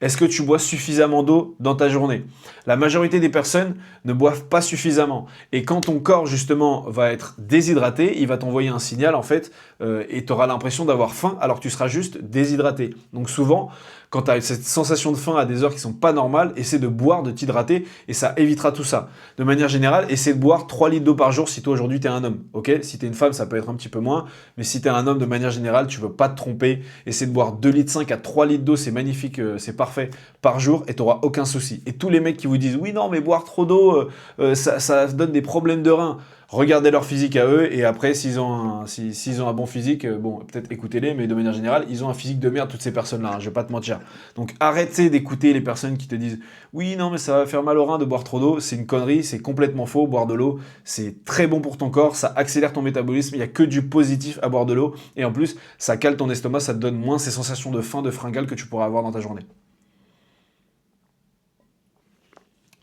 Est-ce que tu bois suffisamment d'eau dans ta journée? La majorité des personnes ne boivent pas suffisamment. Et quand ton corps, justement, va être déshydraté, il va t'envoyer un signal, en fait, et tu auras l'impression d'avoir faim alors que tu seras juste déshydraté. Donc souvent, quand tu as cette sensation de faim à des heures qui sont pas normales, essaie de boire, de t'hydrater, et ça évitera tout ça. De manière générale, essaie de boire 3 litres d'eau par jour si toi aujourd'hui tu es un homme. Ok? Si tu es une femme, ça peut être un petit peu moins, mais si tu es un homme, de manière générale, tu veux pas te tromper, essaie de boire 2,5 litres à 3 litres d'eau, c'est magnifique, c'est parfait, par jour, et tu n'auras aucun souci. Et tous les mecs qui vous disent, oui, non, mais boire trop d'eau, ça donne des problèmes de reins. Regardez leur physique à eux, et après, s'ils ont un bon physique, bon, peut-être écoutez-les, mais de manière générale, ils ont un physique de merde, toutes ces personnes-là, hein, je vais pas te mentir. Donc arrêtez d'écouter les personnes qui te disent « Oui, non, mais ça va faire mal aux reins de boire trop d'eau », c'est une connerie, c'est complètement faux, boire de l'eau, c'est très bon pour ton corps, ça accélère ton métabolisme, il n'y a que du positif à boire de l'eau, et en plus, ça cale ton estomac, ça te donne moins ces sensations de faim, de fringale que tu pourrais avoir dans ta journée.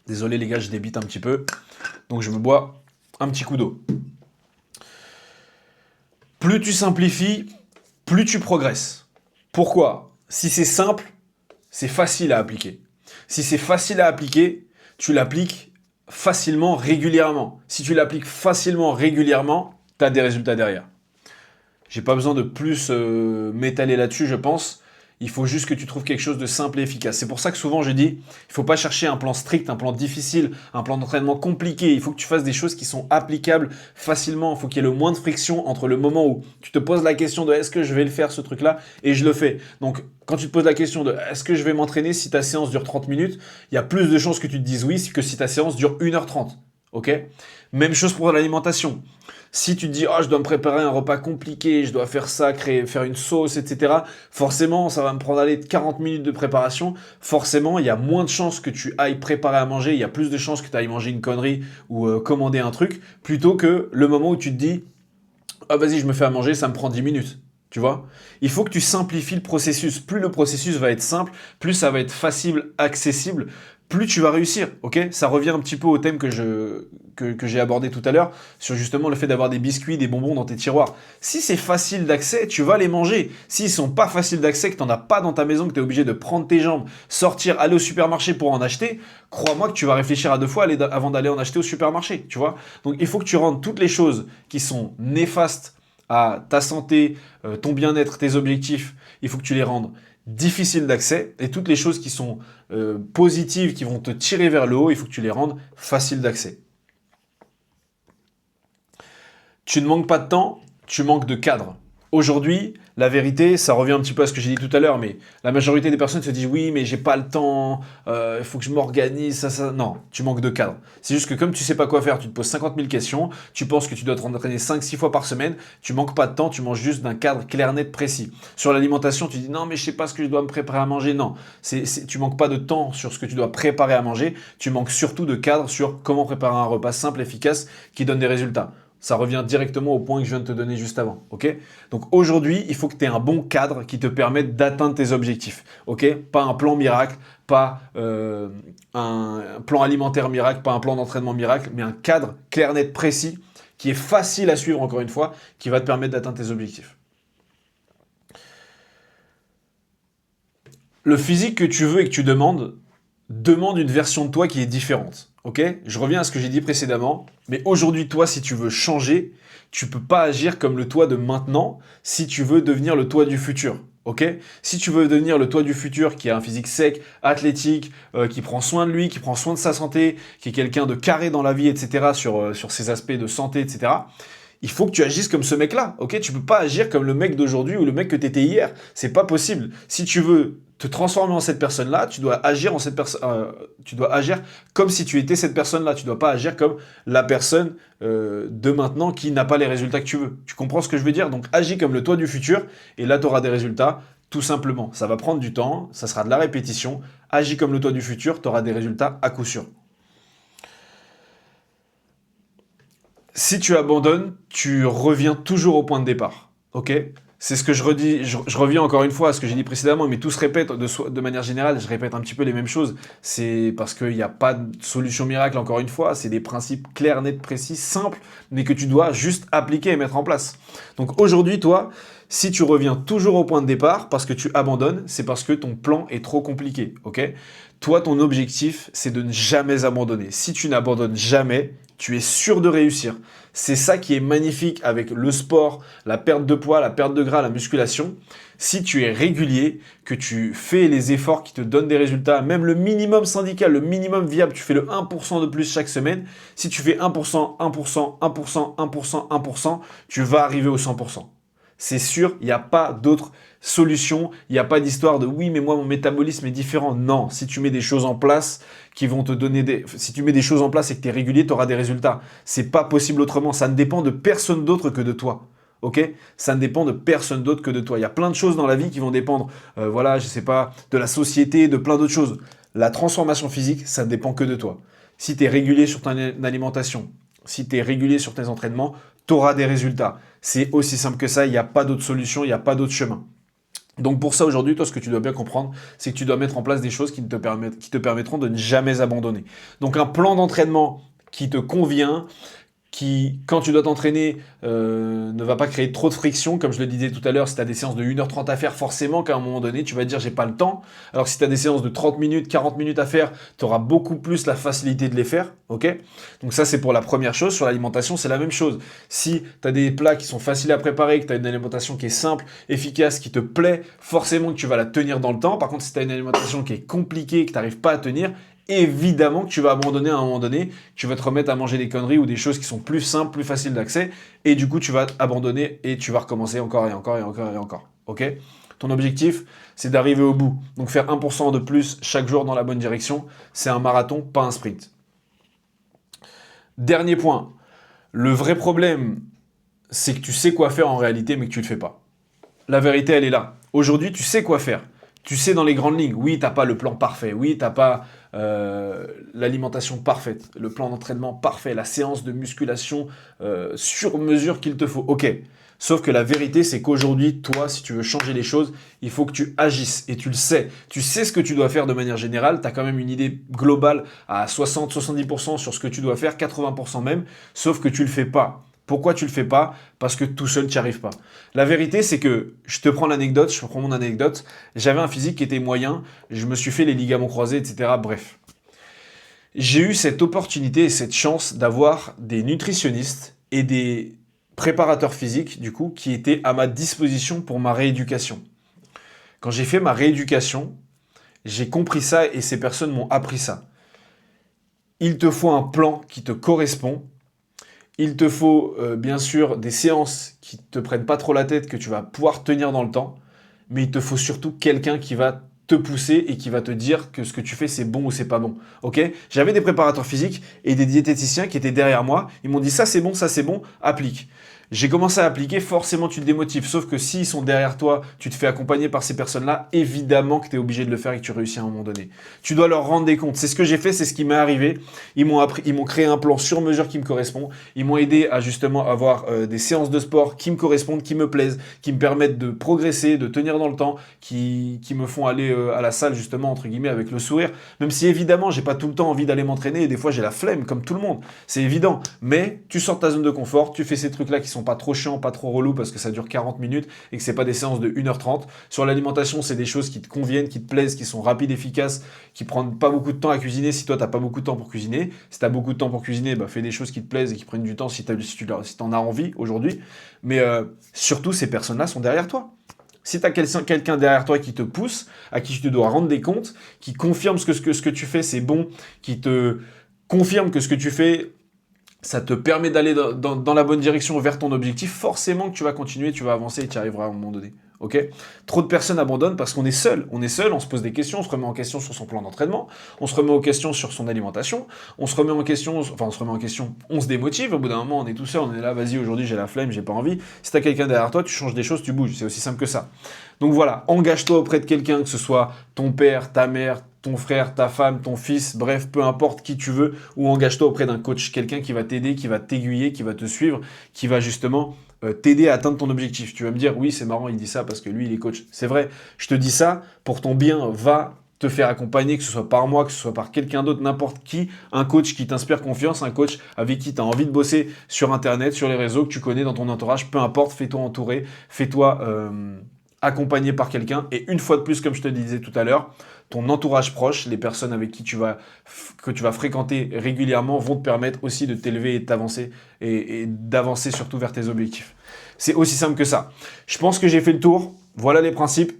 Désolé les gars, je débite un petit peu, donc je me bois un petit coup d'eau. Plus tu simplifies, plus tu progresses. Pourquoi? Si c'est simple, c'est facile à appliquer. Si c'est facile à appliquer, tu l'appliques facilement, régulièrement. Si tu l'appliques facilement, régulièrement, tu as des résultats derrière. J'ai pas besoin de plus m'étaler là-dessus, je pense. Il faut juste que tu trouves quelque chose de simple et efficace. C'est pour ça que souvent je dis, il ne faut pas chercher un plan strict, un plan difficile, un plan d'entraînement compliqué. Il faut que tu fasses des choses qui sont applicables facilement. Il faut qu'il y ait le moins de friction entre le moment où tu te poses la question de est-ce que je vais le faire ce truc-là et je le fais. Donc quand tu te poses la question de est-ce que je vais m'entraîner si ta séance dure 30 minutes, il y a plus de chances que tu te dises oui que si ta séance dure 1h30. Ok? Même chose pour l'alimentation. Si tu te dis, oh, je dois me préparer un repas compliqué, je dois faire ça, faire une sauce, etc., forcément, ça va me prendre 40 minutes de préparation. Forcément, il y a moins de chances que tu ailles préparer à manger, il y a plus de chances que tu ailles manger une connerie ou commander un truc, plutôt que le moment où tu te dis, ah, vas-y, je me fais à manger, ça me prend 10 minutes. Tu vois? Il faut que tu simplifies le processus. Plus le processus va être simple, plus ça va être facile, accessible, plus tu vas réussir. Ok? Ça revient un petit peu au thème que j'ai abordé tout à l'heure, sur justement le fait d'avoir des biscuits, des bonbons dans tes tiroirs. Si c'est facile d'accès, tu vas les manger. S'ils sont pas faciles d'accès, que tu n'en as pas dans ta maison, que tu es obligé de prendre tes jambes, sortir, aller au supermarché pour en acheter, crois-moi que tu vas réfléchir à 2 fois avant d'aller en acheter au supermarché. Tu vois? Donc il faut que tu rendes toutes les choses qui sont néfastes à ta santé, ton bien-être, tes objectifs, il faut que tu les rendes difficiles d'accès, et toutes les choses qui sont positives, qui vont te tirer vers le haut, il faut que tu les rendes faciles d'accès. Tu ne manques pas de temps, tu manques de cadre. Aujourd'hui, la vérité, ça revient un petit peu à ce que j'ai dit tout à l'heure, mais la majorité des personnes se disent oui, mais j'ai pas le temps, il faut que je m'organise, ça. Non, tu manques de cadre. C'est juste que comme tu sais pas quoi faire, tu te poses 50 000 questions, tu penses que tu dois te entraîner 5-6 fois par semaine, tu manques pas de temps, tu manges juste d'un cadre clair, net, précis. Sur l'alimentation, tu dis non, mais je sais pas ce que je dois me préparer à manger. Non, tu manques pas de temps sur ce que tu dois préparer à manger, tu manques surtout de cadre sur comment préparer un repas simple, efficace, qui donne des résultats. Ça revient directement au point que je viens de te donner juste avant. Ok? Donc aujourd'hui, il faut que tu aies un bon cadre qui te permette d'atteindre tes objectifs. Ok? Pas un plan miracle, pas un plan alimentaire miracle, pas un plan d'entraînement miracle, mais un cadre clair, net, précis, qui est facile à suivre, encore une fois, qui va te permettre d'atteindre tes objectifs. Le physique que tu veux et que tu demandes demande une version de toi qui est différente. Ok? Je reviens à ce que j'ai dit précédemment, mais aujourd'hui, toi, si tu veux changer, tu peux pas agir comme le toi de maintenant si tu veux devenir le toi du futur. Ok? Si tu veux devenir le toi du futur qui a un physique sec, athlétique, qui prend soin de lui, qui prend soin de sa santé, qui est quelqu'un de carré dans la vie, etc., sur ses aspects de santé, etc., il faut que tu agisses comme ce mec-là, ok? Tu peux pas agir comme le mec d'aujourd'hui ou le mec que tu étais hier. C'est pas possible. Si tu veux te transformer en cette personne-là, tu dois agir tu dois agir comme si tu étais cette personne-là. Tu dois pas agir comme la personne de maintenant qui n'a pas les résultats que tu veux. Tu comprends ce que je veux dire? Donc agis comme le toi du futur et là tu auras des résultats Tout simplement, ça va prendre du temps, ça sera de la répétition. Agis comme le toi du futur, tu auras des résultats à coup sûr. Si tu abandonnes, tu reviens toujours au point de départ. Ok? C'est ce que je redis, je reviens encore une fois à ce que j'ai dit précédemment, mais tout se répète de manière générale, je répète un petit peu les mêmes choses. C'est parce qu'il n'y a pas de solution miracle, encore une fois, c'est des principes clairs, nets, précis, simples, mais que tu dois juste appliquer et mettre en place. Donc aujourd'hui, toi, si tu reviens toujours au point de départ parce que tu abandonnes, c'est parce que ton plan est trop compliqué, ok? Toi, ton objectif, c'est de ne jamais abandonner. Si tu n'abandonnes jamais, tu es sûr de réussir. C'est ça qui est magnifique avec le sport, la perte de poids, la perte de gras, la musculation. Si tu es régulier, que tu fais les efforts qui te donnent des résultats, même le minimum syndical, le minimum viable, tu fais le 1% de plus chaque semaine. Si tu fais 1%, 1%, 1%, 1%, 1%, tu vas arriver au 100%. C'est sûr, il n'y a pas d'autre solution, il n'y a pas d'histoire de oui, mais moi mon métabolisme est différent. Non, si tu mets des choses en place qui vont te donner des. Si tu mets des choses en place et que tu es régulier, tu auras des résultats. C'est pas possible autrement. Ça ne dépend de personne d'autre que de toi. Ok? Ça ne dépend de personne d'autre que de toi. Il y a plein de choses dans la vie qui vont dépendre, voilà, je sais pas, de la société, de plein d'autres choses. La transformation physique, ça ne dépend que de toi. Si tu es régulier sur ton alimentation, si tu es régulier sur tes entraînements, tu auras des résultats. C'est aussi simple que ça, il n'y a pas d'autre solution, il n'y a pas d'autre chemin. Donc pour ça, aujourd'hui, toi, ce que tu dois bien comprendre, c'est que tu dois mettre en place des choses qui te permettront de ne jamais abandonner. Donc un plan d'entraînement qui te convient, qui, quand tu dois t'entraîner, ne va pas créer trop de friction. Comme je le disais tout à l'heure, si tu as des séances de 1h30 à faire, forcément qu'à un moment donné, tu vas te dire j'ai pas le temps. Alors que si tu as des séances de 30 minutes, 40 minutes à faire, tu auras beaucoup plus la facilité de les faire. Ok? Donc ça, c'est pour la première chose. Sur l'alimentation, c'est la même chose. Si tu as des plats qui sont faciles à préparer, que tu as une alimentation qui est simple, efficace, qui te plaît, forcément que tu vas la tenir dans le temps. Par contre, si tu as une alimentation qui est compliquée, que tu n'arrives pas à tenir, évidemment que tu vas abandonner à un moment donné, tu vas te remettre à manger des conneries ou des choses qui sont plus simples, plus faciles d'accès, et du coup tu vas abandonner et tu vas recommencer encore et encore et encore et encore. Ok? Ton objectif, c'est d'arriver au bout. Donc faire 1% de plus chaque jour dans la bonne direction, c'est un marathon, pas un sprint. Dernier point, le vrai problème, c'est que tu sais quoi faire en réalité, mais que tu ne le fais pas. La vérité, elle est là. Aujourd'hui, tu sais quoi faire. Tu sais dans les grandes lignes. Oui, tu n'as pas le plan parfait. Oui, tu n'as pas l'alimentation parfaite, le plan d'entraînement parfait, la séance de musculation sur mesure qu'il te faut. Ok. Sauf que la vérité, c'est qu'aujourd'hui, toi, si tu veux changer les choses, il faut que tu agisses. Et tu le sais. Tu sais ce que tu dois faire de manière générale. Tu as quand même une idée globale à 60-70% sur ce que tu dois faire, 80% même. Sauf que tu ne le fais pas. Pourquoi tu le fais pas? Parce que tout seul, tu n'y arrives pas. La vérité, c'est que, je te prends l'anecdote, je prends mon anecdote, j'avais un physique qui était moyen, je me suis fait les ligaments croisés, etc. Bref. J'ai eu cette opportunité et cette chance d'avoir des nutritionnistes et des préparateurs physiques, du coup, qui étaient à ma disposition pour ma rééducation. Quand j'ai fait ma rééducation, j'ai compris ça et ces personnes m'ont appris ça. Il te faut un plan qui te correspond. Il te faut bien sûr des séances qui ne te prennent pas trop la tête, que tu vas pouvoir tenir dans le temps, mais il te faut surtout quelqu'un qui va te pousser et qui va te dire que ce que tu fais c'est bon ou c'est pas bon. Ok? J'avais des préparateurs physiques et des diététiciens qui étaient derrière moi. Ils m'ont dit ça c'est bon, applique. J'ai commencé à appliquer, forcément tu te démotives. Sauf que s'ils sont derrière toi, tu te fais accompagner par ces personnes-là, évidemment que tu es obligé de le faire et que tu réussis à un moment donné. Tu dois leur rendre des comptes. C'est ce que j'ai fait, c'est ce qui m'est arrivé. Ils m'ont créé un plan sur mesure qui me correspond. Ils m'ont aidé à justement avoir des séances de sport qui me correspondent, qui me plaisent, qui me permettent de progresser, de tenir dans le temps, qui me font aller à la salle justement, entre guillemets, avec le sourire. Même si évidemment, j'ai pas tout le temps envie d'aller m'entraîner et des fois j'ai la flemme, comme tout le monde. C'est évident. Mais tu sors de ta zone de confort, tu fais ces trucs-là qui sont pas trop chiants, pas trop relous parce que ça dure 40 minutes et que c'est pas des séances de 1h30. Sur l'alimentation, c'est des choses qui te conviennent, qui te plaisent, qui sont rapides, efficaces, qui prennent pas beaucoup de temps à cuisiner si toi t'as pas beaucoup de temps pour cuisiner. Si t'as beaucoup de temps pour cuisiner, bah fais des choses qui te plaisent et qui prennent du temps si t'en as envie aujourd'hui. Mais surtout, ces personnes-là sont derrière toi. Si tu as quelqu'un derrière toi qui te pousse, à qui tu dois rendre des comptes, qui confirme ce que tu fais c'est bon, qui te confirme que ce que tu fais ça te permet d'aller dans la bonne direction vers ton objectif, forcément que tu vas continuer, tu vas avancer et tu y arriveras à un moment donné. ok? Trop de personnes abandonnent parce qu'on est seul. On est seul, on se pose des questions, on se remet en question sur son plan d'entraînement, on se remet en question sur son alimentation, on se remet en question, enfin on se remet en question, on se démotive, au bout d'un moment on est tout seul, on est là, vas-y aujourd'hui j'ai la flemme, j'ai pas envie. Si t'as quelqu'un derrière toi, tu changes des choses, tu bouges, c'est aussi simple que ça. Donc voilà, engage-toi auprès de quelqu'un, que ce soit ton père, ta mère, ton frère, ta femme, ton fils, bref, peu importe qui tu veux, ou engage-toi auprès d'un coach, quelqu'un qui va t'aider, qui va t'aiguiller, qui va te suivre, qui va justement t'aider à atteindre ton objectif. Tu vas me dire, oui, c'est marrant, il dit ça parce que lui, il est coach. C'est vrai, je te dis ça pour ton bien, va te faire accompagner, que ce soit par moi, que ce soit par quelqu'un d'autre, n'importe qui, un coach qui t'inspire confiance, un coach avec qui tu as envie de bosser sur Internet, sur les réseaux, que tu connais dans ton entourage, peu importe, fais-toi entourer, fais-toi accompagné par quelqu'un. Et une fois de plus, comme je te disais tout à l'heure, ton entourage proche, les personnes avec qui que tu vas fréquenter régulièrement vont te permettre aussi de t'élever et de t'avancer et d'avancer surtout vers tes objectifs. C'est aussi simple que ça. Je pense que j'ai fait le tour. Voilà les principes.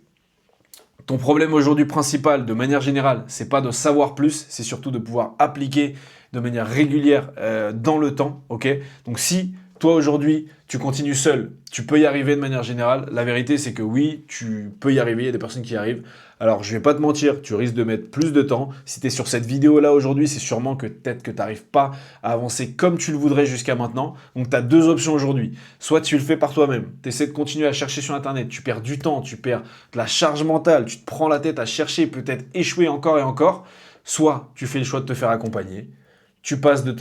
Ton problème aujourd'hui principal, de manière générale, c'est pas de savoir plus, c'est surtout de pouvoir appliquer de manière régulière dans le temps. Ok? Donc si toi aujourd'hui tu continues seul, tu peux y arriver de manière générale. La vérité c'est que oui, tu peux y arriver. Il y a des personnes qui y arrivent. Alors je vais pas te mentir, tu risques de mettre plus de temps. Si tu es sur cette vidéo là aujourd'hui, c'est sûrement que peut-être que tu n'arrives pas à avancer comme tu le voudrais jusqu'à maintenant. Donc tu as deux options aujourd'hui. Soit tu le fais par toi-même, tu essaies de continuer à chercher sur Internet, tu perds du temps, tu perds de la charge mentale, tu te prends la tête à chercher, peut-être échouer encore et encore. Soit tu fais le choix de te faire accompagner, tu passes de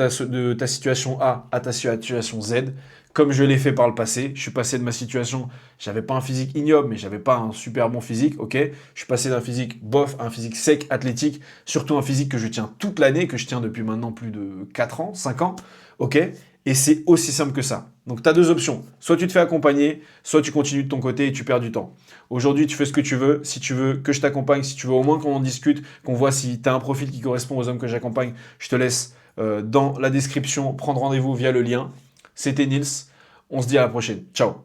ta situation A à ta situation Z, comme je l'ai fait par le passé. Je suis passé de ma situation, j'avais pas un physique ignoble, mais j'avais pas un super bon physique, ok. Je suis passé d'un physique bof à un physique sec, athlétique, surtout un physique que je tiens toute l'année, que je tiens depuis maintenant plus de 4 ans, 5 ans, ok. Et c'est aussi simple que ça. Donc tu as deux options. Soit tu te fais accompagner, soit tu continues de ton côté et tu perds du temps. Aujourd'hui, tu fais ce que tu veux. Si tu veux que je t'accompagne, si tu veux au moins qu'on en discute, qu'on voit si tu as un profil qui correspond aux hommes que j'accompagne, je te laisse dans la description prendre rendez-vous via le lien. C'était Nils. On se dit à la prochaine. Ciao.